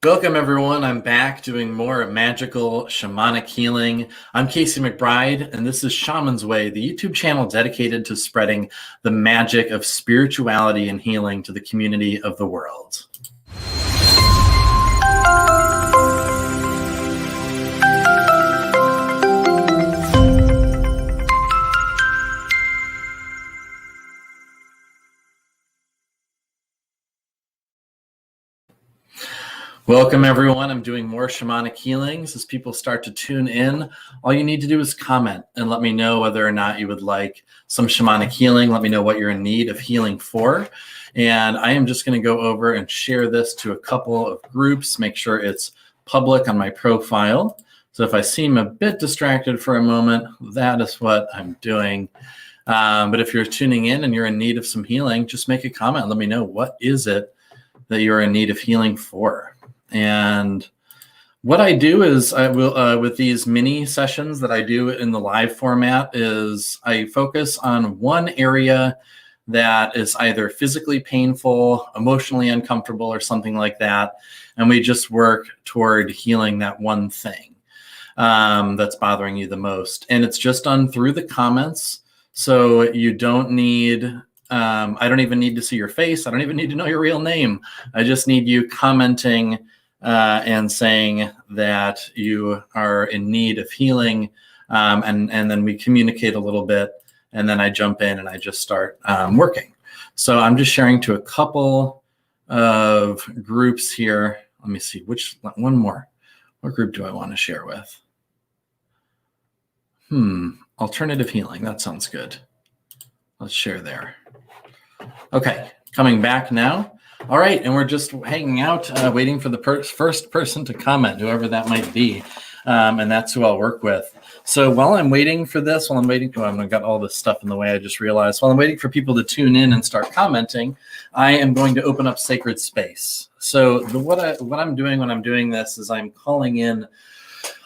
Welcome, everyone. I'm back doing more magical shamanic healing. I'm Casey McBride, and this is Shaman's Way, the YouTube channel dedicated to spreading the magic of spirituality and healing to the community of the world. Welcome, everyone. I'm doing more shamanic healings. As people start to tune in, all you need to do is comment and let me know whether or not you would like some shamanic healing. Let me know what you're in need of healing for. And I am just going to go over and share this to a couple of groups, make sure it's public on my profile. So if I seem a bit distracted for a moment, that is what I'm doing. But if you're tuning in and you're in need of some healing, just make a comment. Let me know what is it that you're in need of healing for. And what I do is I will, with these mini sessions that I do in the live format, is I focus on one area that is either physically painful, emotionally uncomfortable, or something like that. And we just work toward healing that one thing that's bothering you the most. And it's just done through the comments. So you don't need, I don't even need to see your face. I don't even need to know your real name. I just need you commenting and saying that you are in need of healing, and then we communicate a little bit, and then I jump in and I just start working. So I'm just sharing to a couple of groups here. Let me see, one more. What group do I want to share with? Alternative healing, that sounds good. Let's share there. Okay, coming back now. All right, and we're just hanging out, waiting for the first person to comment, whoever that might be, and that's who I'll work with. So while I'm waiting for this, I've got all this stuff in the way, I just realized. While I'm waiting for people to tune in and start commenting, I am going to open up sacred space. So what I'm doing when I'm doing this is I'm calling in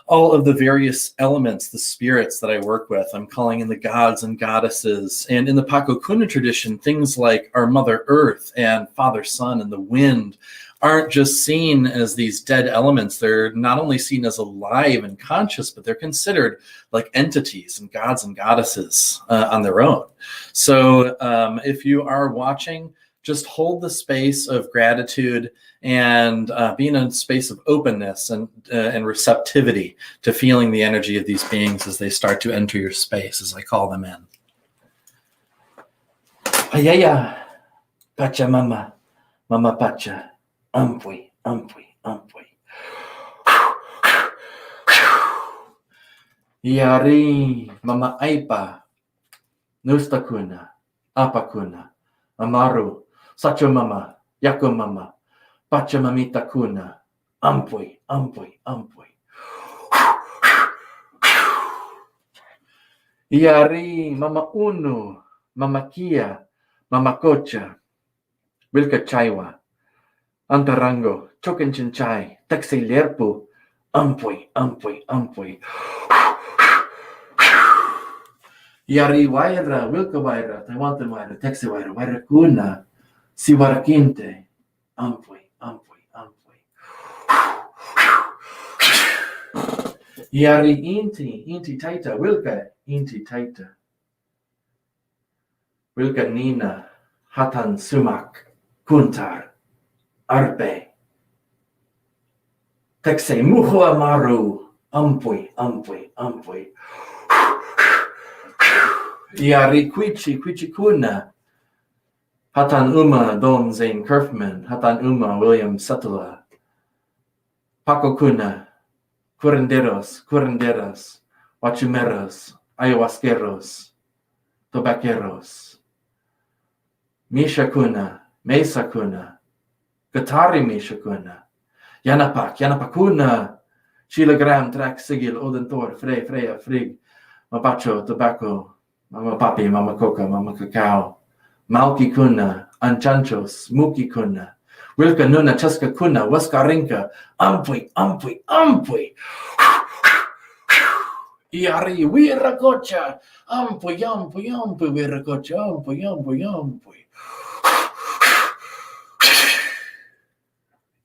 all of the various elements, the spirits that I work with. I'm calling in the gods and goddesses. And in the Pakokuna tradition, things like our Mother Earth and Father Sun and the wind aren't just seen as these dead elements. They're not only seen as alive and conscious, but they're considered like entities and gods and goddesses on their own. So if you are watching, just hold the space of gratitude and be in a space of openness and receptivity to feeling the energy of these beings as they start to enter your space, as I call them in. Ayaya, pacha mama, mama pacha, ampui, ampui, ampui. Yari, mama aipa, nustakuna, apakuna, amaru, sacho mama, yako mama, Pachamamita kuna, ampui, ampui, ampui. Iari, mama unu, mama kia, mama kocha, wilka chaiwa, antarango, chokenchinchay, taxilerpu, ampui, ampui, ampui. Iari waira, wilka waira, taiwantan waira, taxi waira kuna, siwarakinte, ampui. Yari inti taita, wilka inti taita. Wilka nina, hatan sumak, kuntar, arpe. Tekse muho amaru, ampui, ampui, ampui. Yari kwichi kuna. Hatan uma Don Zane Kerfman, hatan uma William Settler. Paco kuna. Curanderos, guachimeros, ayahuasqueros, tobaqueros. Misha kuna, mesa kuna, Gatari misha kuna, yanapakuna, chilagram, track, sigil, odentor, freya, frig, mapacho, tobacco, mama papi, mama coca, mama cacao, malki kuna, anchanchos, muki kuna, Wilka nuna chaska kuna, waskarinka, ampui, ampui, ampui. Iari wirakocha, ampui, ampui, ampui, wirakocha, ampui, ampui, ampui.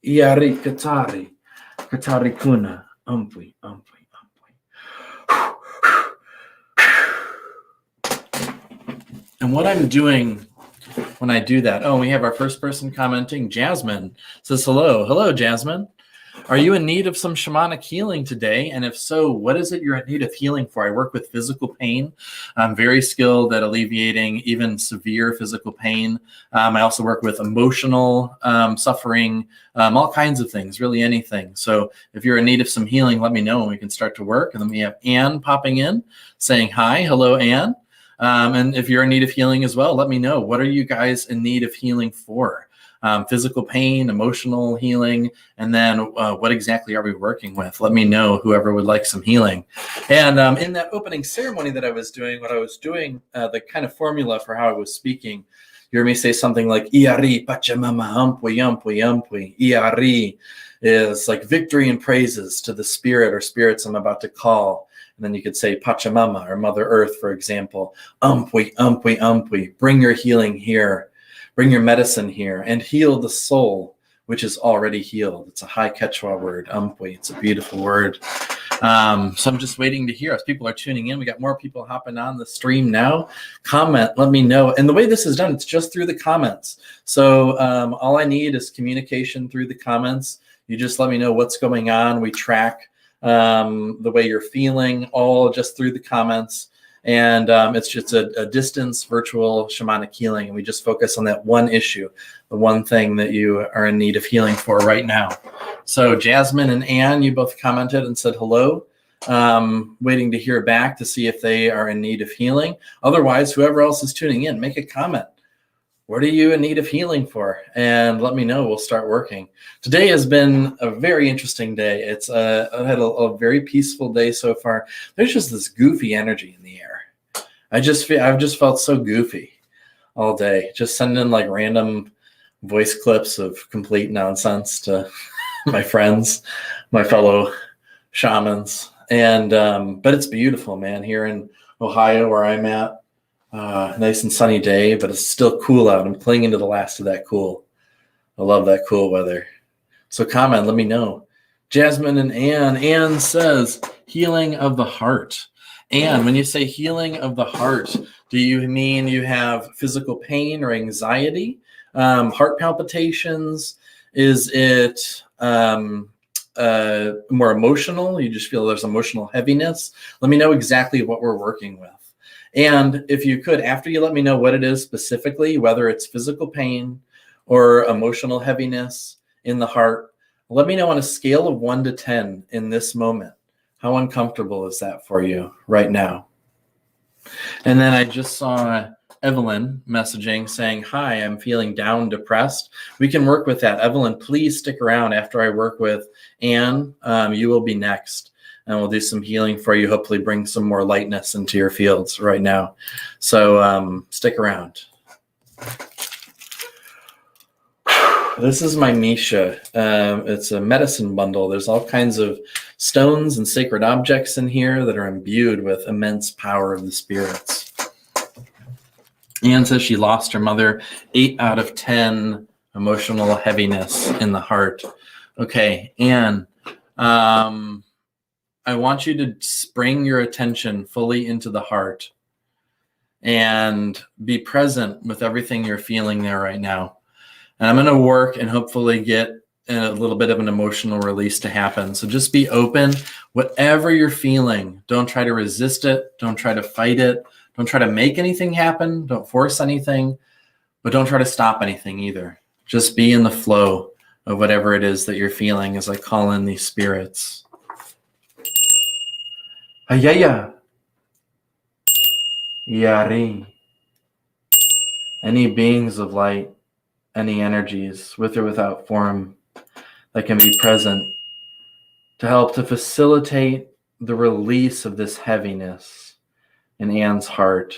Iari Katari. Katari Kuna. Umpui, umpui, umpui. And what I'm doing when I do that, we have our first person commenting. Jasmine says hello. Hello, Jasmine. Are you in need of some shamanic healing today? And if so, what is it you're in need of healing for? I work with physical pain. I'm very skilled at alleviating even severe physical pain. I also work with emotional suffering, all kinds of things, really anything. So if you're in need of some healing, let me know and we can start to work. And then we have Anne popping in saying hi. Hello, Anne. And if you're in need of healing as well, let me know. What are you guys in need of healing for? Physical pain, emotional healing, and then what exactly are we working with? Let me know, whoever would like some healing. And in that opening ceremony that I was doing, the kind of formula for how I was speaking, you heard me say something like, Iari, Pachamama, Ampui, Ampui, Ampui. Iari is like victory and praises to the spirit or spirits I'm about to call. And then you could say Pachamama or Mother Earth, for example. Ampui, Ampui, Ampui. Bring your healing here. Bring your medicine here and heal the soul, which is already healed. It's a high Quechua word, Ampui. It's a beautiful word. So I'm just waiting to hear as people are tuning in. We got more people hopping on the stream now. Comment, let me know. And the way this is done, it's just through the comments. So all I need is communication through the comments. You just let me know what's going on. We track the way you're feeling, all just through the comments. And it's just a distance virtual shamanic healing. And we just focus on that one issue, the one thing that you are in need of healing for right now. So Jasmine and Anne, you both commented and said hello. Waiting to hear back to see if they are in need of healing. Otherwise, whoever else is tuning in, make a comment. What are you in need of healing for? And let me know. We'll start working. Today has been a very interesting day. I've had a very peaceful day so far. There's just this goofy energy in the air. I've just felt so goofy all day. Just sending in like random voice clips of complete nonsense to my friends, my fellow shamans. And but it's beautiful, man. Here in Ohio, where I'm at. Nice and sunny day, but it's still cool out. I'm clinging to the last of that cool. I love that cool weather. So comment, let me know. Jasmine and Anne. Anne says, healing of the heart. Anne, when you say healing of the heart, do you mean you have physical pain or anxiety? Heart palpitations? Is it more emotional? You just feel there's emotional heaviness? Let me know exactly what we're working with. And if you could, after you let me know what it is specifically, whether it's physical pain or emotional heaviness in the heart, let me know on a scale of 1 to 10 in this moment. How uncomfortable is that for you right now? And then I just saw Evelyn messaging saying, hi, I'm feeling down, depressed. We can work with that. Evelyn, please stick around after I work with Anne. You will be next. And we'll do some healing for you, hopefully bring some more lightness into your fields right now. So stick around. This is my Misha. It's a medicine bundle. There's all kinds of stones and sacred objects in here that are imbued with immense power of the spirits. Anne says she lost her mother. 8 out of 10 emotional heaviness in the heart. Okay, Anne. I want you to bring your attention fully into the heart and be present with everything you're feeling there right now. And I'm going to work and hopefully get a little bit of an emotional release to happen. So just be open. Whatever you're feeling, don't try to resist it. Don't try to fight it. Don't try to make anything happen. Don't force anything, but don't try to stop anything either. Just be in the flow of whatever it is that you're feeling as I call in these spirits. Ayaya. Yari. Any beings of light, any energies, with or without form, that can be present to help to facilitate the release of this heaviness in Anne's heart,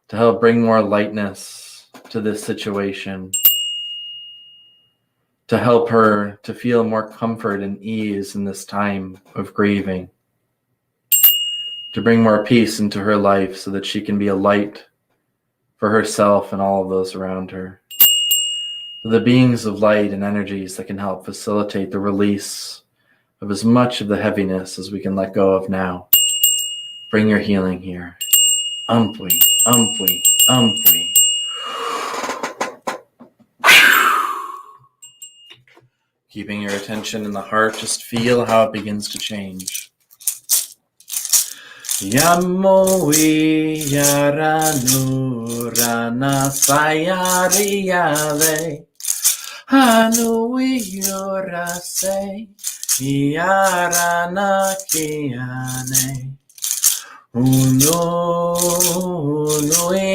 to help bring more lightness to this situation, to help her to feel more comfort and ease in this time of grieving, to bring more peace into her life so that she can be a light for herself and all of those around her. the beings of light and energies that can help facilitate the release of as much of the heaviness as we can let go of now. Bring your healing here. Umpwi, umpwi, umpwi. Keeping your attention in the heart, just feel how it begins to change. Yamoi yaranu rana sayariyave hanui yorase yarana kiane unui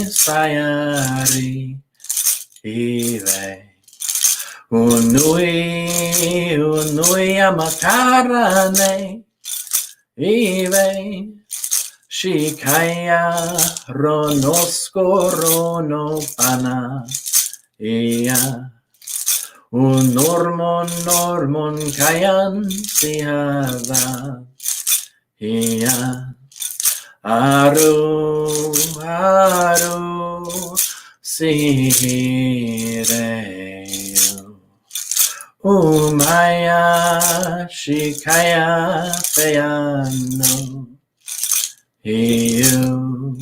sayari ive unui amakarane ive Shikaya ronosko rono pana iya normon kayan sihava iya aru sihireyo umaya shikaya feyano you.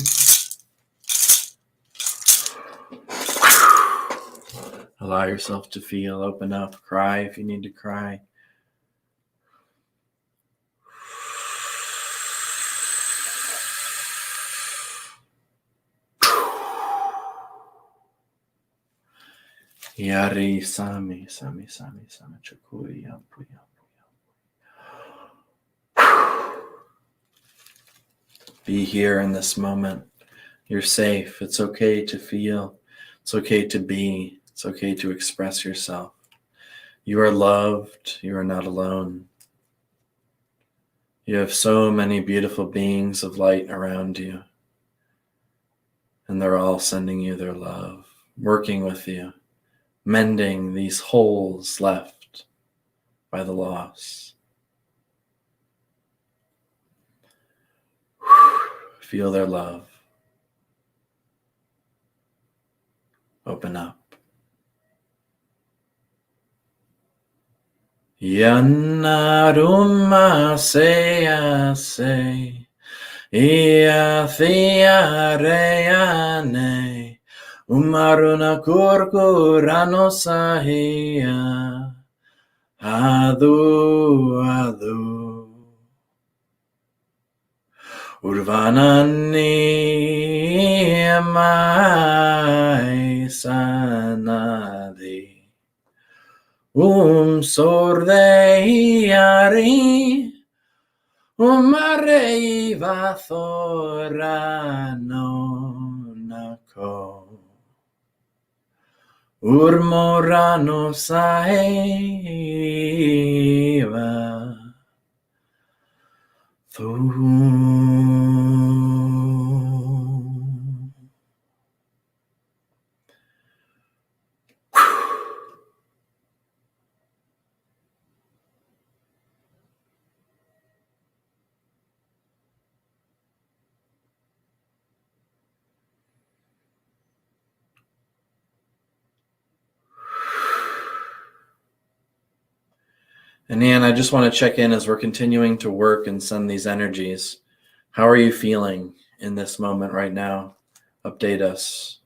Allow yourself to feel, open up, cry if you need to cry. Yari sami chakuri yapu. Be here in this moment. You're safe. It's okay to feel. It's okay to be. It's okay to express yourself. You are loved. You are not alone. You have so many beautiful beings of light around you. And they're all sending you their love, working with you, mending these holes left by the loss. Feel their love. Open up. Yanaruma se ia theareane umaruna kurkurano sahia adu Urvanani mai sanadi sordeiari umarei vathorano nako urmorano saiva And Ann, I just want to check in as we're continuing to work and send these energies. How are you feeling in this moment right now? Update us.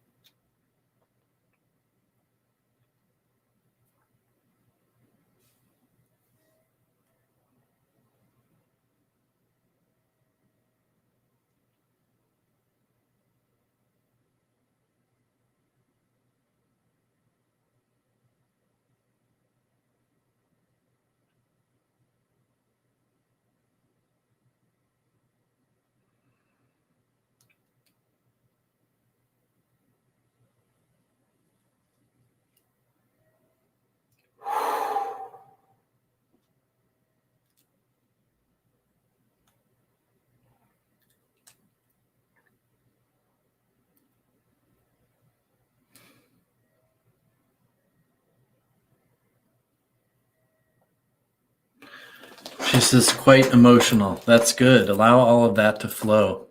This is quite emotional. That's good. Allow all of that to flow.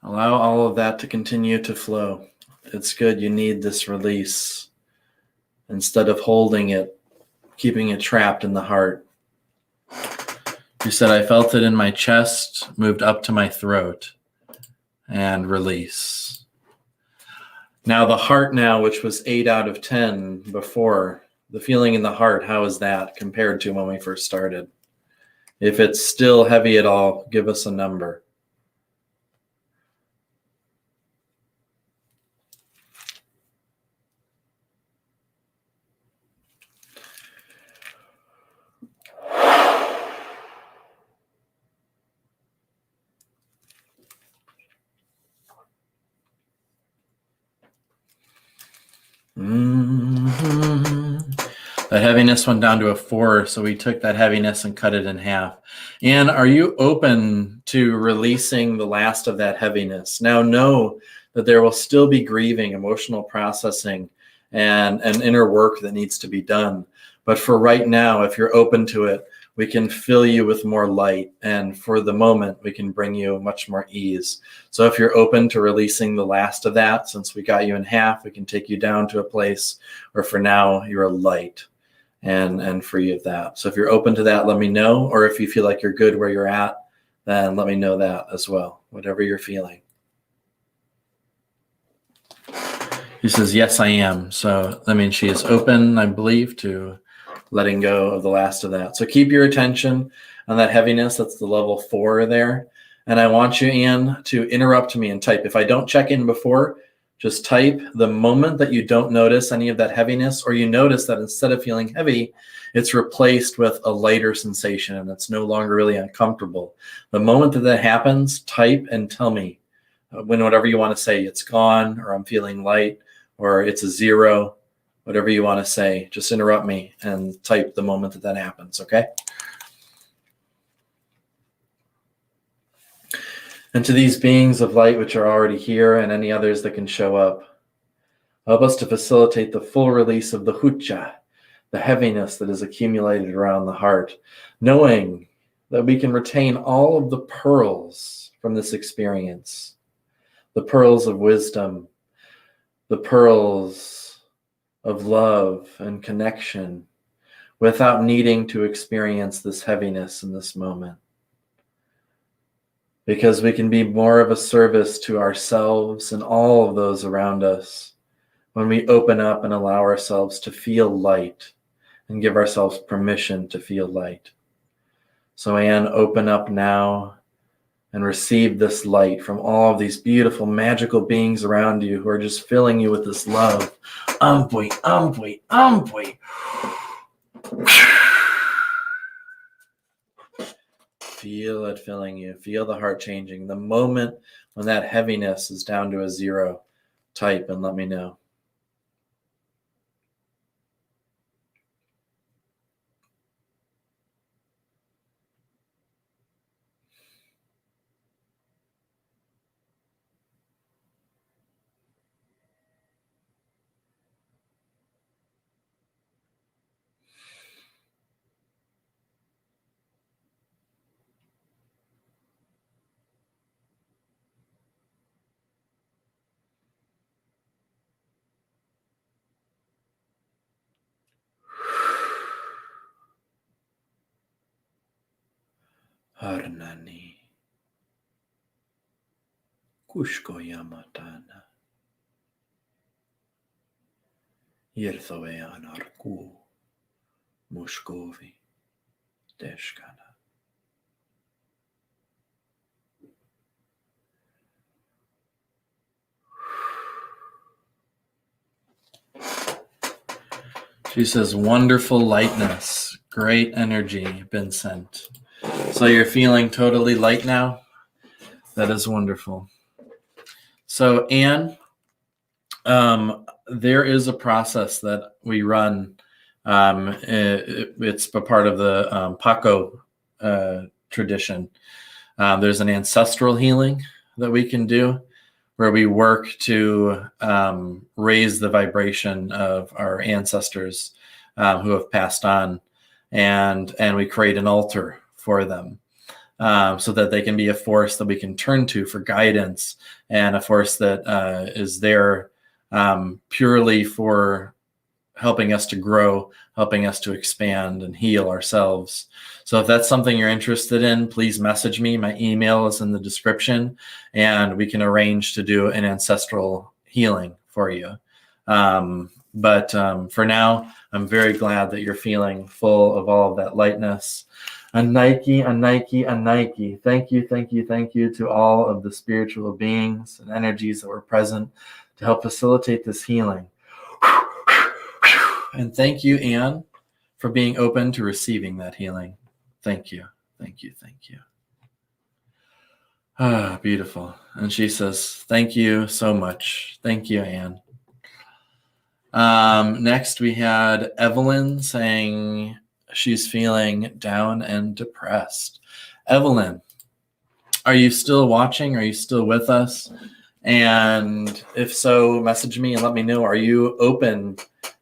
Allow all of that to continue to flow. It's good. You need this release instead of holding it, keeping it trapped in the heart. You said, I felt it in my chest, moved up to my throat, and release. Now the heart now, which was 8 out of 10 before, the feeling in the heart, how is that compared to when we first started? If it's still heavy at all, give us a number. That heaviness went down to a 4, so we took that heaviness and cut it in half. And are you open to releasing the last of that heaviness? Now know that there will still be grieving, emotional processing, and inner work that needs to be done. But for right now, if you're open to it, we can fill you with more light. And for the moment, we can bring you much more ease. So if you're open to releasing the last of that, since we got you in half, we can take you down to a place where for now you're light and free of that. So if you're open to that, let me know. Or if you feel like you're good where you're at, then let me know that as well, whatever you're feeling. He says, yes, I am. So that means she is open, I believe, to letting go of the last of that. So keep your attention on that heaviness. That's the level 4 there. And I want you, Anne, to interrupt me and type. If I don't check in before, just type the moment that you don't notice any of that heaviness, or you notice that instead of feeling heavy, it's replaced with a lighter sensation and it's no longer really uncomfortable. The moment that that happens, type and tell me when whatever you want to say, it's gone, or I'm feeling light, or it's a 0, whatever you want to say. Just interrupt me and type the moment that that happens, okay? And to these beings of light which are already here and any others that can show up, help us to facilitate the full release of the hucha, the heaviness that is accumulated around the heart, knowing that we can retain all of the pearls from this experience, the pearls of wisdom, the pearls of love and connection, without needing to experience this heaviness in this moment. Because we can be more of a service to ourselves and all of those around us when we open up and allow ourselves to feel light and give ourselves permission to feel light. So Anne, open up now and receive this light from all of these beautiful, magical beings around you who are just filling you with this love. Ampui, ampui, ampui. Feel it filling you. Feel the heart changing. The moment when that heaviness is down to a 0, type and let me know. Harnani. Kushko yamatana. Yerthoe anarku. Mushkovi. Deshkana. She says, wonderful lightness, great energy been sent. So you're feeling totally light now? That is wonderful. So Anne, there is a process that we run. It's a part of the Paco tradition. There's an ancestral healing that we can do where we work to raise the vibration of our ancestors who have passed on, and we create an altar for them so that they can be a force that we can turn to for guidance, and a force that is there purely for helping us to grow, helping us to expand and heal ourselves. So if that's something you're interested in, please message me. My email is in the description, and we can arrange to do an ancestral healing for you. But for now, I'm very glad that you're feeling full of all of that lightness. A Nike. Thank you to all of the spiritual beings and energies that were present to help facilitate this healing. And thank you, Anne, for being open to receiving that healing. Thank you. Ah, beautiful. And she says, thank you so much. Thank you, Anne. Next, we had Evelyn saying she's feeling down and depressed. Evelyn, are you still watching? Are you still with us? And if so, message me and let me know. Are you open,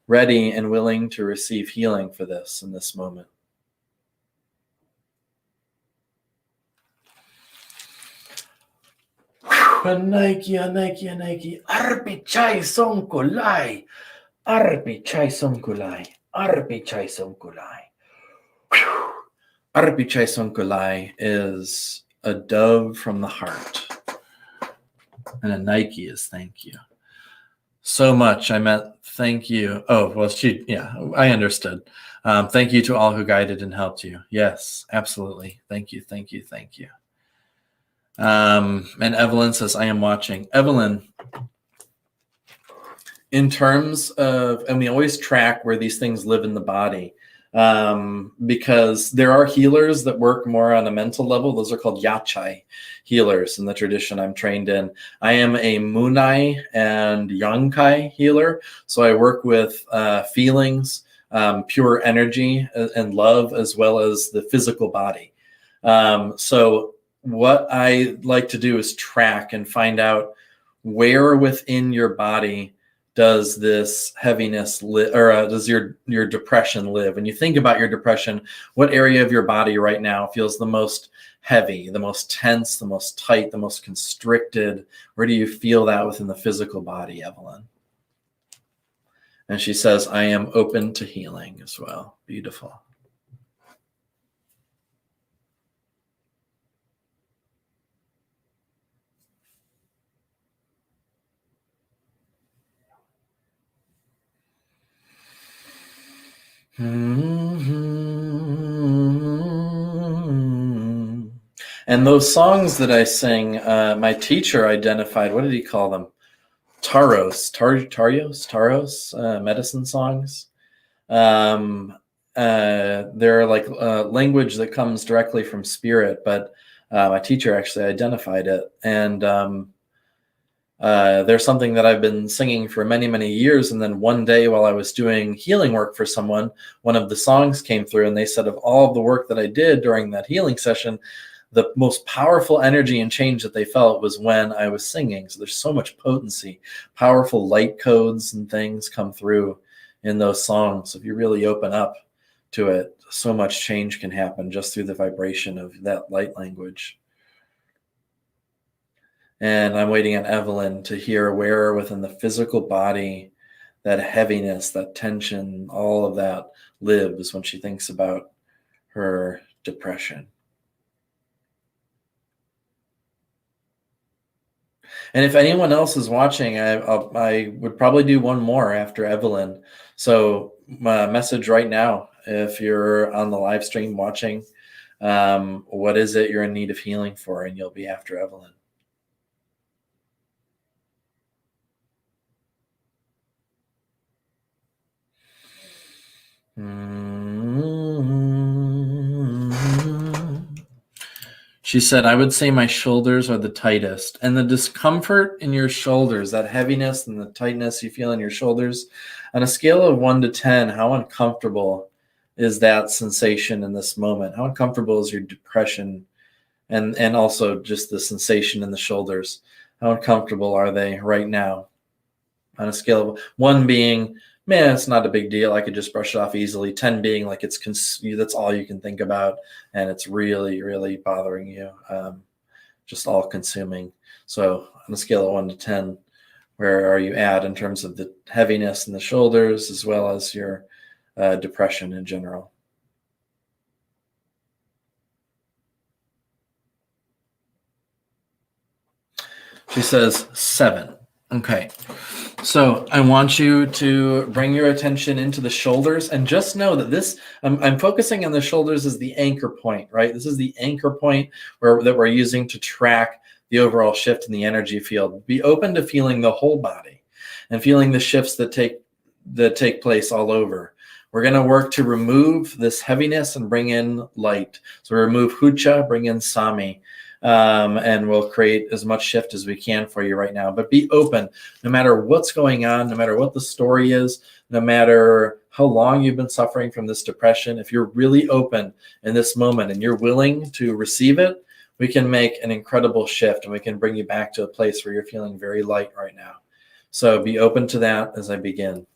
ready, and willing to receive healing for this in this moment? Nike. Arpi chai sonkulai. Arpi chai sonkulai. Arpi chai sonkulai is a dove from the heart. And a Nike is thank you. So much. I meant thank you. Oh, well, I understood. Thank you to all who guided and helped you. Yes, absolutely. Thank you. And Evelyn says, I am watching. Evelyn, in terms of, and we always track where these things live in the body, because there are healers that work more on a mental level. Those are called yachai healers in the tradition I'm trained in. I am a Munai and Yangkai healer. So I work with feelings, pure energy and love, as well as the physical body. So what I like to do is track and find out where within your body does this heaviness live, or does your depression live? When you think about your depression, what area of your body right now feels the most heavy, the most tense, the most tight, the most constricted? Where do you feel that within the physical body, Evelyn? And she says, I am open to healing as well. Beautiful. And those songs that I sing, my teacher identified, what did he call them? Taros, medicine songs. They're like language that comes directly from spirit, but my teacher actually identified it. And there's something that I've been singing for many, many years. And then one day while I was doing healing work for someone, one of the songs came through, and they said of all of the work that I did during that healing session, the most powerful energy and change that they felt was when I was singing. So there's so much potency, powerful light codes and things come through in those songs. If you really open up to it, so much change can happen just through the vibration of that light language. And I'm waiting on Evelyn to hear where within the physical body that heaviness, that tension, all of that lives when she thinks about her depression. And if anyone else is watching, I would probably do one more after Evelyn. So message right now if you're on the live stream watching, what is it you're in need of healing for, and you'll be after Evelyn. She said, I would say my shoulders are the tightest. And the discomfort in your shoulders, that heaviness and the tightness you feel in your shoulders, on a scale of 1 to 10, how uncomfortable is that sensation in this moment? How uncomfortable is your depression and also just the sensation in the shoulders? How uncomfortable are they right now? On a scale of 1 being, man, it's not a big deal, I could just brush it off easily. 10 being like that's all you can think about, and it's really, really bothering you, just all consuming. So on a scale of 1 to 10, Where are you at in terms of the heaviness in the shoulders as well as your depression in general? She says 7. Okay. So I want you to bring your attention into the shoulders and just know that this, I'm focusing on the shoulders as the anchor point, right? This is the anchor point that we're using to track the overall shift in the energy field. Be open to feeling the whole body and feeling the shifts that take place all over. We're going to work to remove this heaviness and bring in light. So remove Hucha, bring in Sami. And we'll create as much shift as we can for you right now. But be open, no matter what's going on, no matter what the story is, no matter how long you've been suffering from this depression. If you're really open in this moment and you're willing to receive it, we can make an incredible shift and we can bring you back to a place where you're feeling very light right now. So be open to that as I begin.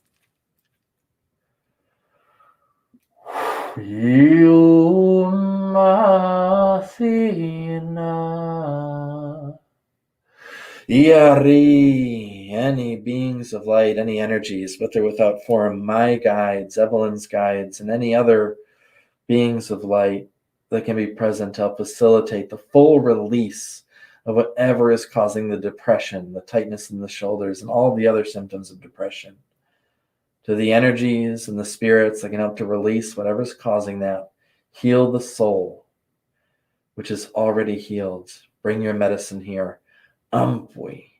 Yumasina. Iari, any beings of light, any energies, with or without form, my guides, Evelyn's guides, and any other beings of light that can be present to help facilitate the full release of whatever is causing the depression, the tightness in the shoulders, and all the other symptoms of depression. To the energies and the spirits that can help to release whatever's causing that. Heal the soul, which is already healed. Bring your medicine here. Ampui,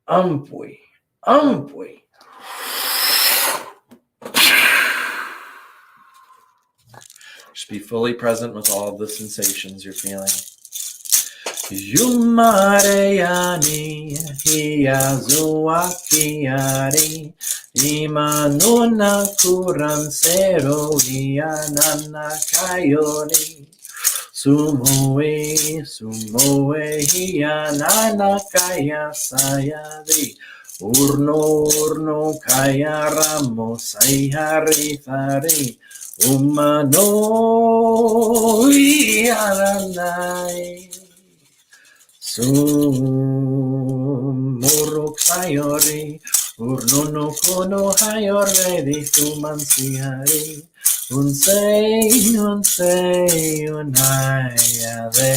ampui, ampui. Just be fully present with all of the sensations you're feeling. Yumareyani hiyazuakiari imanuna kuransero iyanana kayori sumoe hiyanana kaya sayadi urno kaya ramo sayhari thari umano iyananai Sumuruk sayori, urnono kono hayore di tumansihari, unsei unayade,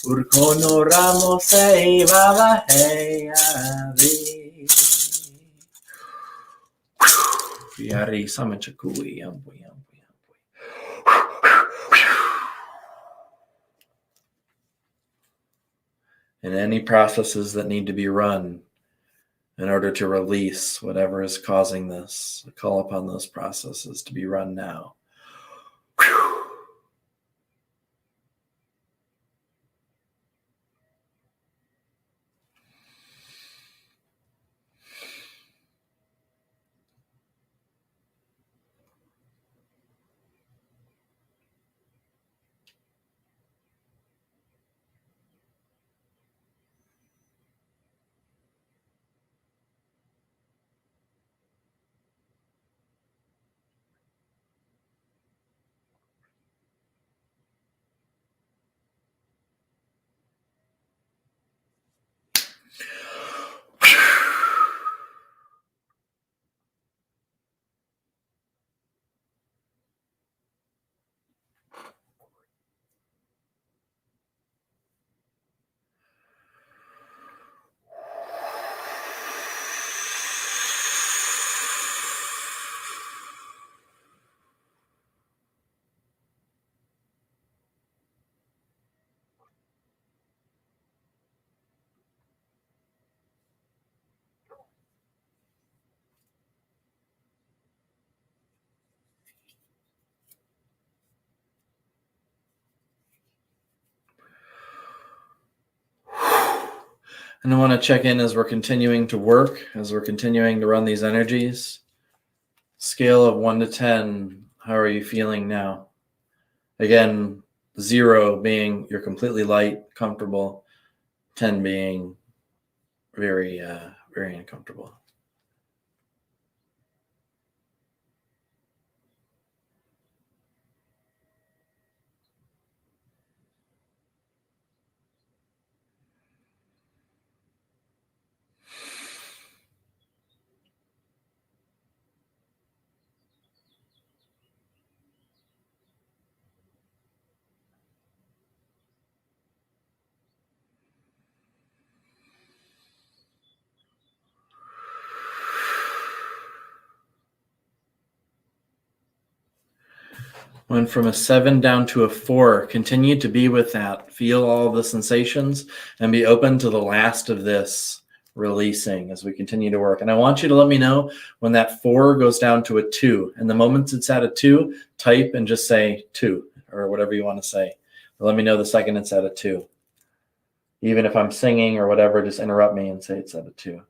urkono ramo sei babaheyadi. Yari samachakui, yampu. And any processes that need to be run in order to release whatever is causing this, call upon those processes to be run now. And I want to check in as we're continuing to work, as we're continuing to run these energies. Scale of 1 to 10, how are you feeling now? Again, 0 being you're completely light, comfortable, 10 being very, very uncomfortable. Went from a 7 down to a 4. Continue to be with that. Feel all the sensations and be open to the last of this releasing as we continue to work. And I want you to let me know when that 4 goes down to a 2. And the moment it's at a 2, type and just say 2 or whatever you want to say. Let me know the second it's at a 2. Even if I'm singing or whatever, just interrupt me and say it's at a 2.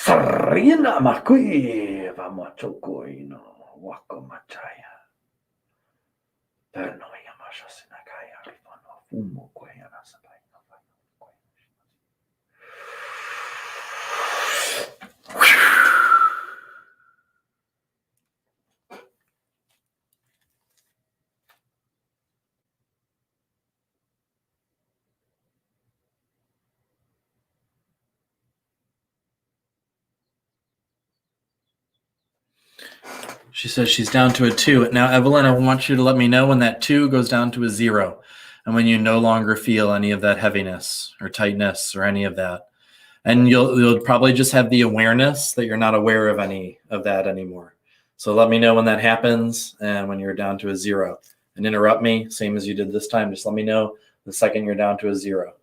Sarina makui vamachokoino wako machaya. Perno yamasha sinakaya rifano fumo kwaya nasabai. She says she's down to a 2. Now, Evelyn, I want you to let me know when that 2 goes down to a 0 and when you no longer feel any of that heaviness or tightness or any of that. And you'll probably just have the awareness that you're not aware of any of that anymore. So let me know when that happens and when you're down to a 0. And interrupt me, same as you did this time. Just let me know the second you're down to a 0.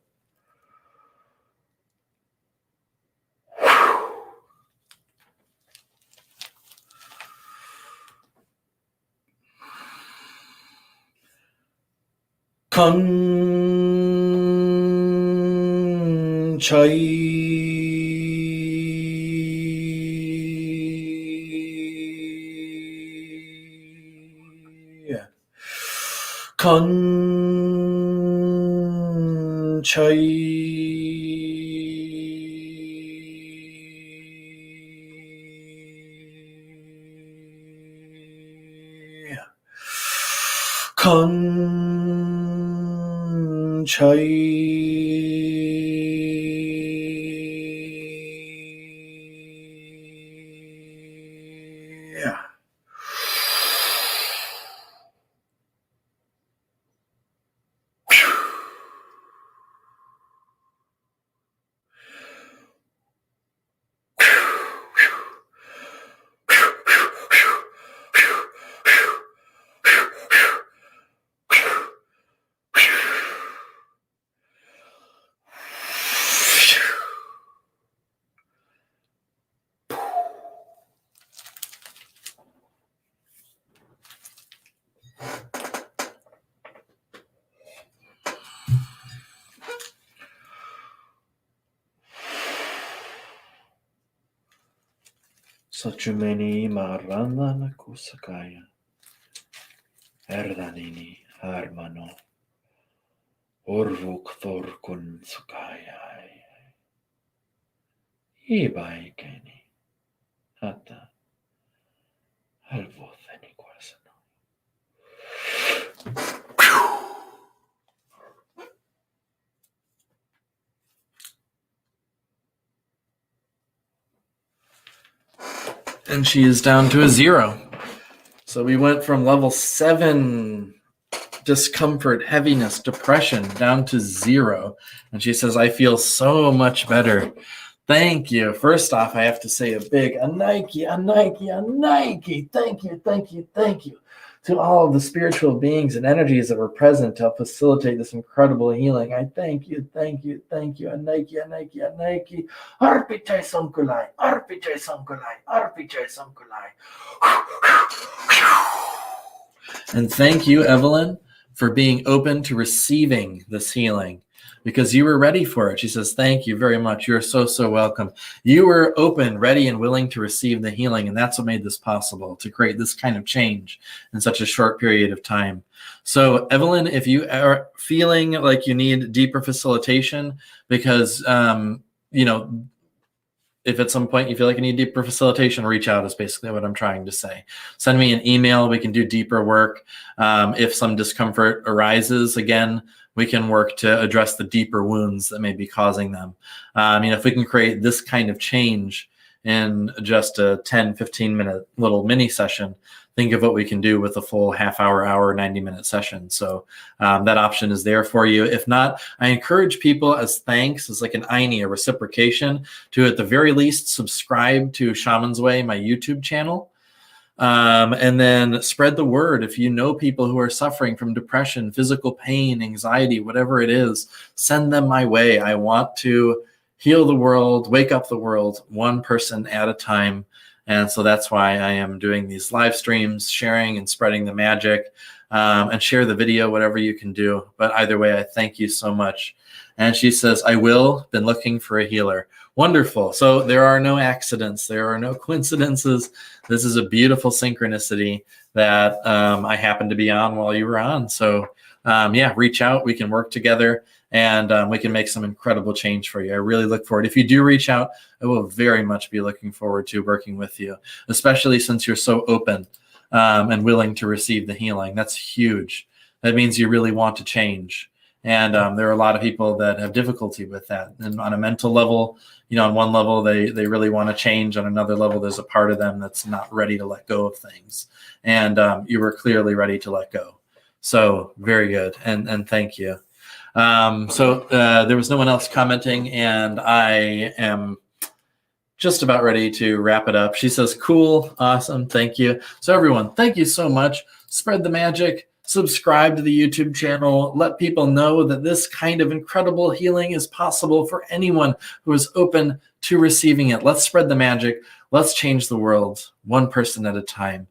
Sachumeni marana na kusakaya. Erdanini hermano. Orvuk thorkun sukaya. Ibaikeni. Hata. Halvotheni kwasana. And she is down to a 0. So we went from level 7 discomfort, heaviness, depression down to 0. And she says, I feel so much better. Thank you. First off, I have to say a big a Nike. Thank you. to all of the spiritual beings and energies that were present to help facilitate this incredible healing. I thank you, thank you, thank you. Anaki, anaki, anaki. Arpichai Samkulai, Arpichai Samkulai, Arpichai Samkulai. And thank you, Evelyn, for being open to receiving this healing because you were ready for it. She says, thank you very much. You're so, so welcome. You were open, ready, and willing to receive the healing. And that's what made this possible, to create this kind of change in such a short period of time. So, Evelyn, if you are feeling like you need deeper facilitation because, if at some point you feel like you need deeper facilitation, reach out is basically what I'm trying to say. Send me an email. We can do deeper work. If some discomfort arises, again, we can work to address the deeper wounds that may be causing them. If we can create this kind of change in just a 10, 15-minute little mini session, think of what we can do with a full half-hour, 90-minute session. So that option is there for you. If not, I encourage people as thanks, as like an a reciprocation, to at the very least subscribe to Shaman's Way, my YouTube channel. And then spread the word. If you know people who are suffering from depression, physical pain, anxiety, whatever it is, send them my way. I want to heal the world, wake up the world, one person at a time. And so that's why I am doing these live streams, sharing and spreading the magic, and share the video, whatever you can do. But either way, I thank you so much. And she says, I will, been looking for a healer. Wonderful. So there are no accidents. There are no coincidences. This is a beautiful synchronicity that I happened to be on while you were on. So reach out. We can work together. And we can make some incredible change for you. I really look forward. If you do reach out, I will very much be looking forward to working with you, especially since you're so open and willing to receive the healing. That's huge. That means you really want to change. And there are a lot of people that have difficulty with that. And on a mental level, on one level, they really want to change. On another level, there's a part of them that's not ready to let go of things. And you were clearly ready to let go. So very good. And thank you. There was no one else commenting, and I am just about ready to wrap it up. She says, cool, awesome, thank you. So everyone, thank you so much. Spread the magic, subscribe to the YouTube channel, let people know that this kind of incredible healing is possible for anyone who is open to receiving it. Let's spread the magic. Let's change the world one person at a time.